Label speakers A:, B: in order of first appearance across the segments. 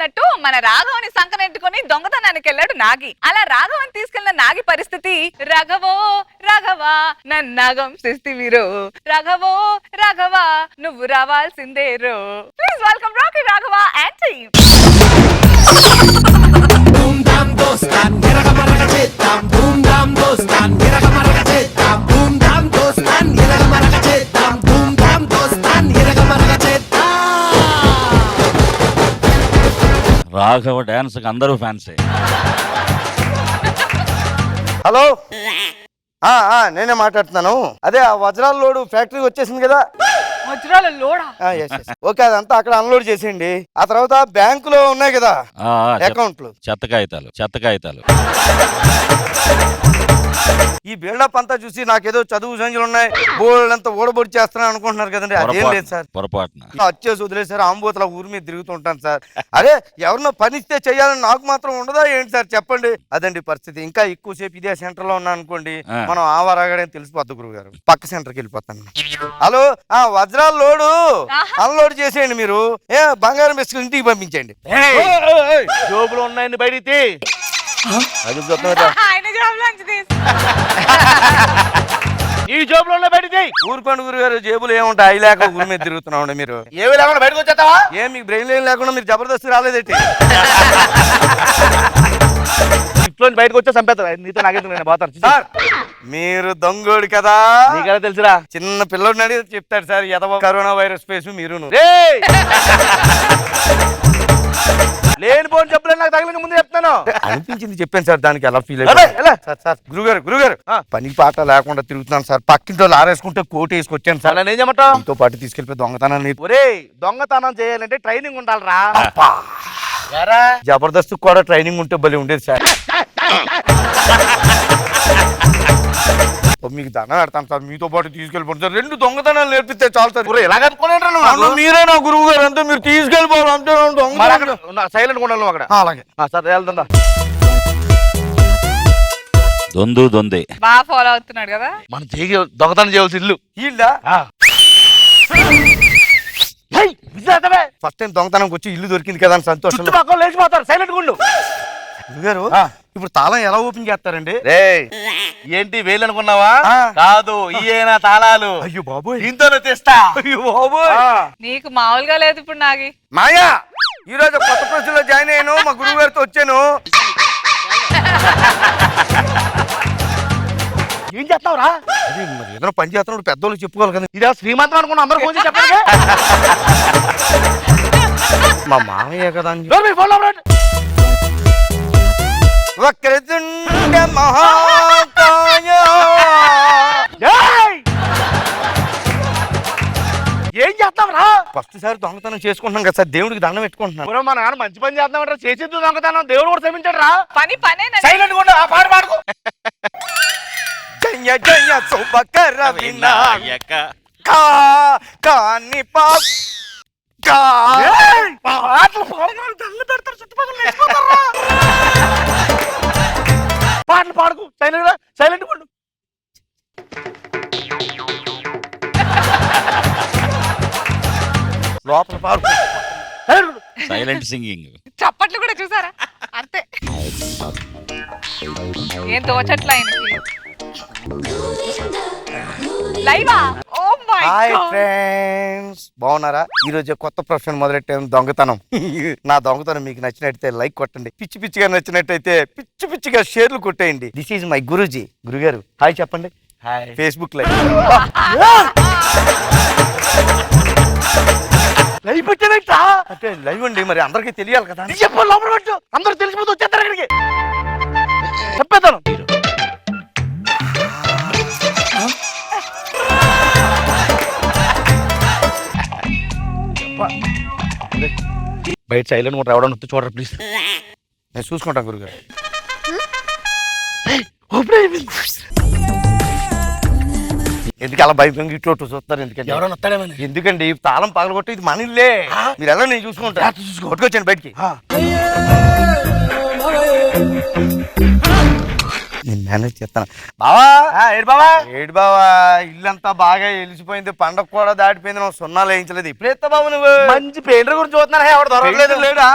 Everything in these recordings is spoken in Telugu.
A: తీసుకెళ్ళినట్టు మన రాఘవని సంకనెట్టుకుని దొంగతనానికి వెళ్ళాడు నాగి. అలా రాఘవని తీసుకెళ్లిన నాగి పరిస్థితి రాఘవో రాఘవా నన్నాగం చేస్తివిరో, రాఘవో రాఘవా నువ్వు రావాల్సిందేరో. Please welcome Rocky Raghava and team.
B: Raghava dance కి అందరూ ఫ్యాన్సే.
C: హలో, నేనే మాట్లాడుతున్నాను. అదే ఆ వజ్రాల లోడు ఫ్యాక్టరీ వచ్చేసింది కదా.
A: వజ్రాల లోడా?
C: ఓకే, అదంతా అక్కడ అన్లోడ్ చేసేయండి. ఆ తర్వాత బ్యాంకులో ఉన్నాయి కదా అకౌంట్లు,
B: చెత్త కాగితాలు.
C: ఈ బిల్డప్ అంతా చూసి నాకేదో చదువు సంఖ్యలు ఉన్నాయి, బోల్డ్ అంతా ఓడబొడి చేస్తున్నాను అనుకుంటున్నారు కదండి. అదేం లేదు సార్,
B: పొరపాటున
C: వచ్చేసి వదిలేసారు. ఆంబోతుల ఊరి మీద తిరుగుతుంటాను సార్. అరే ఎవరినో పనిస్తే చెయ్యాలని నాకు మాత్రం ఉండదా ఏంటి సార్, చెప్పండి. అదండి పరిస్థితి. ఇంకా ఎక్కువసేపు ఇదే సెంటర్ లో ఉన్నా అనుకోండి, మనం ఆవారాగానే తెలిసిపోద్దు గురువు గారు. పక్క సెంటర్కి వెళ్ళిపోతాను. హలో, వజ్రాల లోడు అన్లోడ్ చేసేయండి. మీరు బంగారం బిస్కెట్ ఇంటికి పంపించండి.
D: జోబులు ఉన్నాయండి బయటికి. ఈ జోబులో ఉన్న బయటికి.
C: ఊరుకోండి గురువు గారు, జేబులు ఏముంటాయి? అవి లేక ఊరి మీద తిరుగుతున్నాం మీరు.
D: ఏమి లేకుండా బయటకు వచ్చేస్తావా?
C: మీకు బ్రెయిన్ ఏం లేకుండా మీరు జబర్దస్త్ రాలేదేంటి?
D: ఇంట్లో బయటకు వచ్చే చంపేస్తా. నీతో నాకైతే పోతాను
C: సార్. మీరు దొంగోడు కదా,
D: నీకలా తెలుసురా.
C: చిన్న పిల్లోడిని అడిగి చెప్తాడు సార్. ఎదవ కరోనా వైరస్ పేసు మీరు.
D: లేనిపోని చెప్పులు నాకు తగిలిన ముందు చెప్తాను.
C: అనిపించింది చెప్పాను సార్, దానికి ఎలా ఫీల్ అయ్యారు? గురుగారు పని పాట లేకుండా తిరుగుతున్నాను సార్. పక్కింట్లో లారేసుకుంటే కోట్ వేసుకొచ్చాను సార్.
D: నేను చేయమంటావు?
C: మీతో పాటు తీసుకెళ్ళిపోయి దొంగతనాన్ని.
D: ఒరే, దొంగతనం చేయాలంటే ట్రైనింగ్ ఉండాలిరా.
C: జబర్దస్త్ కూడా ట్రైనింగ్ ఉంటే భలే ఉండేది సార్. మీకు దండం పెడతాను సార్, మీతో పాటు తీసుకెళ్ళిపోండి సార్. 2 దొంగతనాలు నేర్పిస్తే చాలు సార్. మీరే నా గురువు గారు అంతా, మీరు తీసుకెళ్ళిపోవాలి అంతే.
D: సైలెంట్ ఉండాలి అక్కడ.
C: అలాగే
D: సార్ వెళ్తుందా.
B: దొందే
A: బాగా ఫాలో అవుతున్నాడు కదా.
D: మనం దొంగతనం చేయవలసి ఇల్లు
C: ఇల్లా. ఫస్ట్ టైం దొంగతనంకి వచ్చి ఇల్లు దొరికింది కదా అని సంతోషం.
D: లేచిపోతారు, సైలెంట్ గుండు.
C: గురుగారు ఇప్పుడు తాళం ఎలా ఓపెన్ చేస్తారండి?
D: ఏంటి వేలు అనుకున్నావా? కాదు, ఇయేనా తాళాలు.
C: అయ్యో బాబోయ్,
D: ఇంతలో తెస్తా.
C: అయ్యో బాబోయ్,
A: నీకు మామూలుగా లేదు ఇప్పుడు నాగి.
C: మాయా, ఈ రోజు కొత్త ప్రశ్నలో జాయిన్ అయ్యాను. మా గురువు గారితో వచ్చాను.
D: ఏం చేస్తావురా?
C: అది మరి ఏదైనా పని చేస్తున్నాడు, పెద్దోళ్ళు చెప్పుకోవాలి కదా.
D: ఇదే శ్రీమంతం అనుకున్నా, అందరూ ఫోన్ చేసి చెప్పండి.
C: మా మామయ్య కదా అని. వక్రతుండ మహాకాయ.
D: ఏం చేస్తావురా?
C: ఫస్ట్ సారి దొంగతనం చేసుకుంటున్నాం కదా సార్, దేవుడికి దండం పెట్టుకుంటున్నాం.
D: మా నాన్న మంచి పని చేస్తామంటారా, చేసేది దొంగతనం. దేవుడు కూడా క్షమించాడు రా.
A: పనే
D: సైలెంట్ కూడా ఆ పాట పాడుకో.
C: జయ జయ శుభకర వినాయక కాని
D: పాటలు పాడుకు. సైలెంట్ పండు.
C: లోపల పాడు.
B: Silent singing.
A: చప్పట్లు కూడా చూసారా? అంతే. ఏం తోచట్లా ఆయనకి. లైవా? Oh my
C: hi
A: God.
C: Friends, బాగున్నారా? ఈ రోజు కొత్త ప్రొఫెషన్ మొదలెట్టాను, దొంగతనం. నా దొంగతనం మీకు నచ్చినట్టయితే లైక్ కొట్టండి, పిచ్చి పిచ్చిగా నచ్చినట్టయితే పిచ్చి పిచ్చిగా షేర్లు కొట్టేయండి. దిస్ ఈజ్ మై గురూజీ. గురుగారు హాయ్ చెప్పండి.
D: హాయ్.
C: Facebook live.
D: లైవ్ పెట్టానంట.
C: అంటే లైవ్ అండి, మరి అందరికీ తెలియాలి కదా.
D: చెప్పు, లోపల పెట్టు. అందరూ తెలిసిపోతే వచ్చేస్తారు ఇక్కడికి. చెప్పేస్తాను. బయట సైలెంట్ కూడా రావడం చూడరు ప్లీజ్.
C: నేను చూసుకుంటాను గురుగారు. ఎందుకు అలా భయం ఇటు చూస్తారు? ఎందుకంటే
D: ఎవరైనా వస్తాడేమని.
C: ఎందుకండి తాళం పగలగొట్టి ఇది మన ఇల్లే. మీరు ఎలా నేను చూసుకుంటా. కొట్టుకొచ్చాను బయటికి. నిన్న మేనేజ్ చేస్తాను బావా. ఏడు బావా, ఇల్లంతా బాగా వెలిసిపోయింది, పండగ కూడా దాటిపోయింది, నువ్వు సున్నాలు వేయించలేదు. ఇప్పుడే ఎత్తా బాబు నువ్వు.
D: మంచి పెయింటర్ గురించి చూస్తున్నాను, ఎవరు దొరకలేదు.
C: లేడా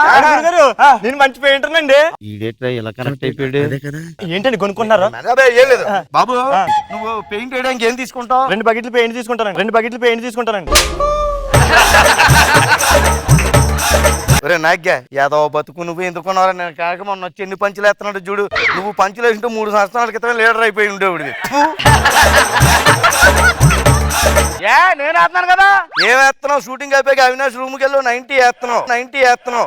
D: నేను మంచి పెయింటర్ అండి.
C: ఈడేట్రా ఇలా కనెక్ట్ అయిపోయాడు.
D: ఏంటండి కొనుక్కున్నారు?
C: ఏం లేదు బాబు, నువ్వు పెయింట్ వేయడానికి ఏం తీసుకుంటావు?
D: 2 బకెట్లు పెయింట్ తీసుకుంటానండి. 2 బకెట్లు పెయింట్ తీసుకుంటానండి.
C: ఒరే నాగ్గా యాదవ బతుకు, నువ్వు ఎందుకున్నారా? నేను కాక మొన్న వచ్చి ఎన్ని పంచులు వేస్తున్నాడు చూడు. నువ్వు పంచులు వేసింటూ 3 సంవత్సరాల క్రితమే లీడర్ అయిపోయి ఉండేవాడివి.
D: నేను వేస్తున్నాను కదా.
C: ఏం వేస్తున్నావు? షూటింగ్ అయిపోయి అవినాష్ రూమ్కి వెళ్ళు, 90 వేస్తున్నావు.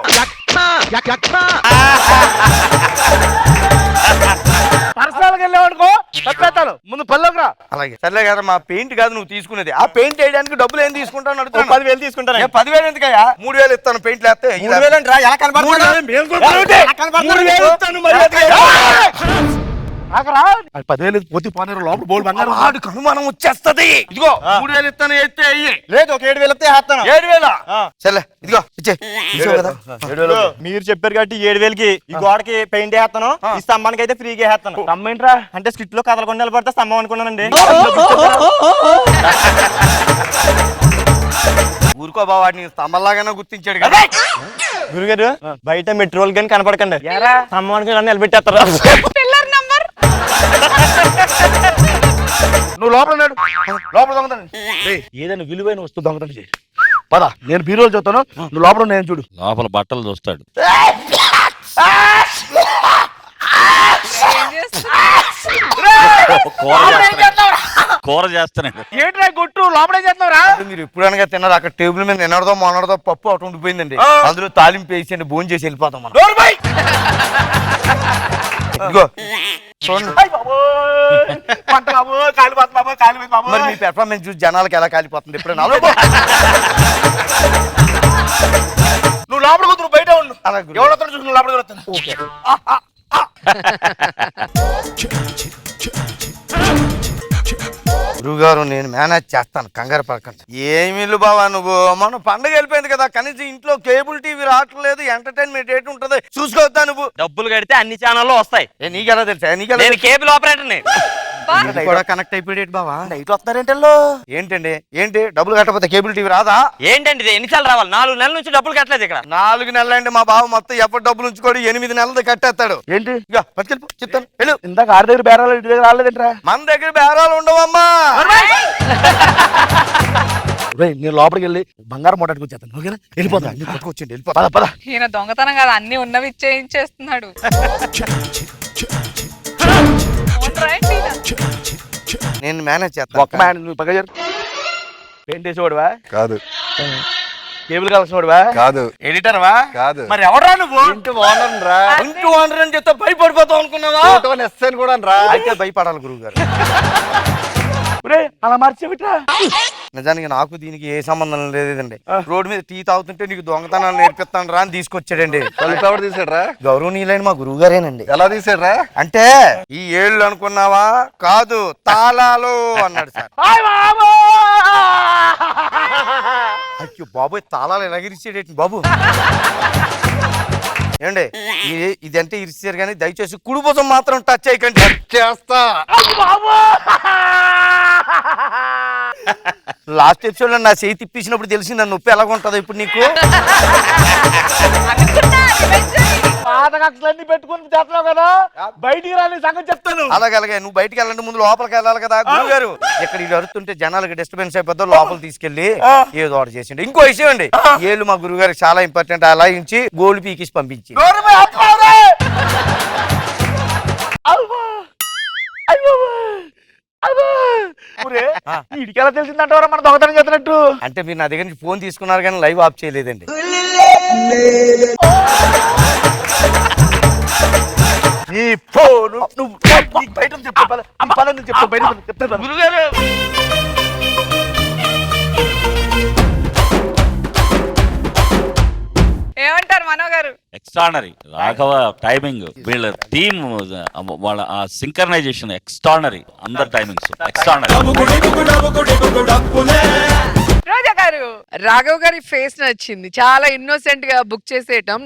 D: పర్సనల్కి వెళ్ళామనుకో తప్పేస్తాను, ముందు పల్లోకి రా.
C: అలాగే సర్లే కదా, మా పెయింట్ కాదు నువ్వు తీసుకునేది. ఆ పెయింట్ వేయడానికి డబ్బులు ఏం తీసుకుంటాను అడుగుతాను.
D: 10,000 తీసుకుంటాను.
C: 10,000 ఎందుకయ్యా? 3,000 ఇస్తాను పెయింట్ లేస్తే.
D: 3,000 అంటారా? ఎలా కనపడుతుంది?
C: 3,000 ఇస్తాను మరి.
D: 10,000 పోతే పోనీ లోపల బోల్ బంగారం.
C: వాడికి అనుమానం వచ్చేస్తది. ఇదిగో 3,000 ఇస్తాను, ఎత్తే అయ్యి.
D: లేదు, ఒక 7,000 ఇస్తే వేస్తాను.
C: 7,000 సర్లే, ఇదిగో ఇచ్చే. కదా
D: మీరు చెప్పారు కాబట్టి 7,000కి ఈ గోడకి పెయింట్ వేస్తాను, ఈ స్తంభానికి అయితే ఫ్రీగా వేస్తాను. స్తంభం ఏంట్రా అంటే స్కిట్ లో కదలకుండా నిలబడితే స్తంభం అనుకున్నానండి.
C: ఊరుకో బావ, వాడిని స్తంభంలాగానే గుర్తించాడు కదా.
D: గురుగారు బయట మెట్రోల్ కానీ కనపడకండి, స్తంభం అనుకుని నిలబెట్టేస్తారు.
A: పిల్లర్ నంబర్
D: నువ్వు లోపల దొంగతనం ఏదైనా విలువైన వస్తువు దొంగతనం చేయి. పద, నేను బీరోలు చూస్తాను, నువ్వు లోపల నేను చూడు.
B: లోపల బట్టలు చూస్తాడు.
A: ఏం చేస్తున్నావు?
B: కూర చేస్తున్నాడు.
D: ఏంట్రా గుట్టు లోపల ఏం చేస్తున్నావురా?
C: మీరు ఎప్పుడనగా తిన్నారు? అక్కడ టేబుల్ మీద నిన్నడదో మొన్నడదో పప్పు అటు ఉండిపోయిందండి. అందులో తాలింపు వేసి భోజనం చేసి వెళ్ళిపోతాం మనం. ఇదిగో చూడండి. మరి మీ పెర్ఫార్మెన్స్ చూసి జనాలకి ఎలా కాలిపోతుంది ఇప్పుడు?
D: నువ్వు లోపల కూతురు బయట ఉండు.
C: అలా
D: ఎవడొస్తాడు చూసి నువ్వు లోపలికి వస్తాను.
C: ఓకే. గురుగారు నేను మేనేజ్ చేస్తాను, కంగారు పడకండి. ఏమి బావా నువ్వు, మనం పండుగ వెళ్ళిపోయింది కదా, కనీసం ఇంట్లో కేబుల్ టీవీ రావట్లేదు, ఎంటర్టైన్మెంట్ ఏంటి ఉంటది చూసుకోవద్దా నువ్వు?
E: డబ్బులు కడితే అన్ని ఛానల్లో వస్తాయి.
C: నీకెలా తెలుసా? నీకెలా
E: నేను కేబుల్ ఆపరేటర్ని.
C: కూడా కనెక్ట్ అయిపోయాడు బావా. నైట్ వస్తారేంటో. ఏంటండి ఏంటి డబ్బులు కట్టకపోతే కేబుల్ టీవీ రాదా?
E: ఏంటండి ఇది ఎన్నిసార్లు రావాలి? 4 నెలల నుంచి డబ్బులు కట్టలేదు ఇక్కడ.
C: 4 నెలలండి మా బావ మొత్తం ఎప్పటి డబ్బులు ఉంచుకోడు, 8 నెలలు కట్టేస్తాడు.
D: ఏంటి
C: ఇక పట్టుకెళ్ళిపో చెప్తాను. వెళ్ళు.
D: ఇందాక ఆడి దగ్గర బేరాలు ఇంటి దగ్గర రాలేదంట్రా?
C: మన దగ్గర బేరాలు ఉండవమ్మా.
D: నేను లోపలికి వెళ్ళి బంగారం మొట్టకు వచ్చేస్తాను. ఓకేనా? వెళ్ళిపోతా.
C: పట్టుకొచ్చిండి, వెళ్ళిపోతా.
D: పద.
A: ఈయన దొంగతనం కాదు, అన్ని ఉన్నవి ఇచ్చేస్తున్నాడు.
C: నేను మేనేజ్ చేస్తాను.
D: ఒక్క మ్యాన్ నువ్వు పక్క జరు. పెయింట్ వేసేవాడువా?
F: కాదు.
D: కేబుల్ కావాల్సినవాడువా?
F: కాదు.
C: ఎడిటర్ వా?
F: కాదు.
C: మరి ఎవరా నువ్వు?
F: ఇంటి ఓనర్ రా.
C: ఇంటి ఓనర్ అని చెప్తే భయపడిపోతావు అనుకున్నావా?
F: ఎస్ఎన్ కూడా రా.
C: అయితే భయపడాలి గురువు గారు.
D: అలా మార్చేవిట్రా.
C: నిజానికి నాకు దీనికి ఏ సంబంధం లేదండి. రోడ్డు మీద టీ తాగుతుంటే నీకు దొంగతనాలు నేర్పిస్తాను రా అని తీసుకొచ్చాడండి.
F: ఎవరు తీసాడ్రా?
C: గౌరవనీయులైన మా గురువు గారేనండి.
F: ఎలా తీసాడ్రా?
C: అంటే ఈ ఏళ్ళు అనుకున్నావా? కాదు, తాళాలు అన్నాడు సార్. అయ్యో బాబోయ్, తాళాలు ఎలాగిరిచాడేంటి బాబు? ఏమండి ఇదంటే ఇరిచారు కానీ దయచేసి కుడి భుజం మాత్రం టచ్ చేయకండి.
F: చేస్తా.
C: లాస్ట్ ఎపిసోడ్ లో నా చేయి తిప్పించినప్పుడు తెలిసింది నొప్పి ఎలాగుంటుందో ఇప్పుడు నీకు.
D: పాత కక్షలన్నీ పెట్టుకుని చేస్తున్నావు కదా, బయటికి రాని సంగతి చెప్తాను.
C: అలాగే నువ్వు బయటికి వెళ్ళంటే ముందు లోపలికి వెళ్ళాలి కదా గురువు గారు. ఇక్కడ ఇది అరుతుంటే జనాలకి డిస్టర్బెన్స్ అయిపోద్దో లోపల తీసుకెళ్లి ఏదో ఆర్డర్ చేసిండు. ఇంకో విషయం అండి, ఏళ్ళు మా గురువు గారికి చాలా ఇంపార్టెంట్. అలా ఇచ్చి గోల్డ్ పీకిసి పంపించి
D: ఇడికెలా తెలిసిందంటారా మన దొంగతనం చేస్తున్నట్టు?
C: అంటే మీరు నా దగ్గర నుంచి ఫోన్ తీసుకున్నారు కానీ లైవ్ ఆఫ్ చేయలేదండి.
D: నీ ఫోన్ నువ్వు బయట చెప్పు, బయట చెప్తాను.
C: గురుగారు
A: ఏమంటారు మనో గారు?
B: ఎక్స్ట్రానరీ. రాఘవ టైమింగ్, వీళ్ళ టీమ్, వాళ్ళ ఆ సింక్రనైజేషన్ ఎక్స్ట్రానరీ. అందరు టైమింగ్స్ ఎక్స్ట్రానరీ.
A: రోజా గారు గారు.
G: రాఘవ్ గారి ఫేస్ నచ్చింది, చాలా ఇన్నోసెంట్ గా బుక్ చేసేయటం.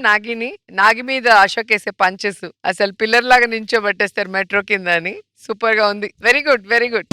G: నాగి మీద అశోక్ వేసే పంచెస్ అసలు పిల్లర్ లాగా నించోబెట్టేస్తారు మెట్రో కింద అని. సూపర్ గా ఉంది. Very good, very good.